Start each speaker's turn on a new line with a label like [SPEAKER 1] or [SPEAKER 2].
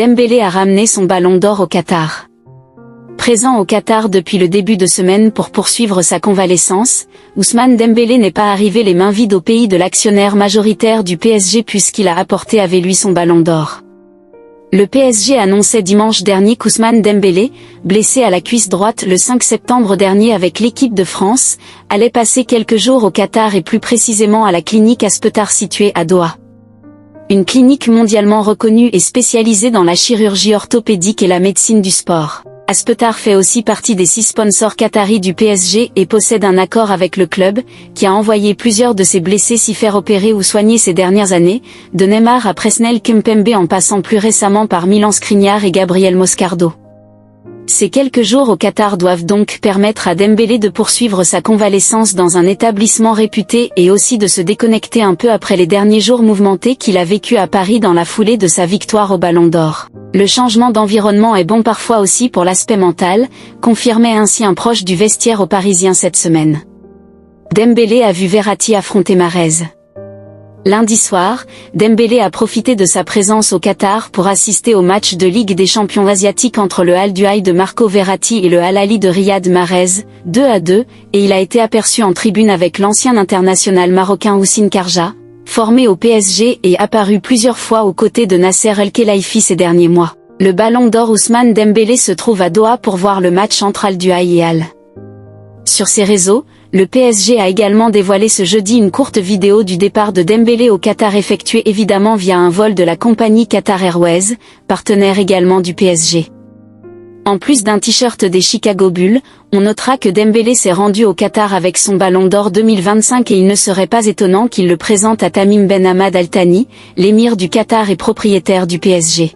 [SPEAKER 1] Dembélé a ramené son ballon d'or au Qatar. Présent au Qatar depuis le début de semaine pour poursuivre sa convalescence, Ousmane Dembélé n'est pas arrivé les mains vides au pays de l'actionnaire majoritaire du PSG puisqu'il a apporté avec lui son ballon d'or. Le PSG annonçait dimanche dernier qu'Ousmane Dembélé, blessé à la cuisse droite le 5 septembre dernier avec l'équipe de France, allait passer quelques jours au Qatar et plus précisément à la clinique Aspetar située à Doha. Une clinique mondialement reconnue et spécialisée dans la chirurgie orthopédique et la médecine du sport. Aspetar fait aussi partie des 6 sponsors qataris du PSG et possède un accord avec le club, qui a envoyé plusieurs de ses blessés s'y faire opérer ou soigner ces dernières années, de Neymar à Presnel Kimpembe en passant plus récemment par Milan Skriniar et Gabriel Moscardo. Ces quelques jours au Qatar doivent donc permettre à Dembélé de poursuivre sa convalescence dans un établissement réputé et aussi de se déconnecter un peu après les derniers jours mouvementés qu'il a vécu à Paris dans la foulée de sa victoire au Ballon d'Or. Le changement d'environnement est bon parfois aussi pour l'aspect mental, confirmait ainsi un proche du vestiaire aux Parisiens cette semaine. Dembélé a vu Verratti affronter Mahrez. Lundi soir, Dembélé a profité de sa présence au Qatar pour assister au match de Ligue des champions asiatiques entre le Al Duhail de Marco Verratti et le Al Ahly de Riyad Mahrez, 2-2, et il a été aperçu en tribune avec l'ancien international marocain Houssine Kharja, formé au PSG et apparu plusieurs fois aux côtés de Nasser El-Khelaifi ces derniers mois. Le ballon d'or Ousmane Dembélé se trouve à Doha pour voir le match entre Al Duhail et Al. Sur ses réseaux, le PSG a également dévoilé ce jeudi une courte vidéo du départ de Dembélé au Qatar effectué évidemment via un vol de la compagnie Qatar Airways, partenaire également du PSG. En plus d'un t-shirt des Chicago Bulls, on notera que Dembélé s'est rendu au Qatar avec son ballon d'or 2025 et il ne serait pas étonnant qu'il le présente à Tamim Ben Hamad Al Thani, l'émir du Qatar et propriétaire du PSG.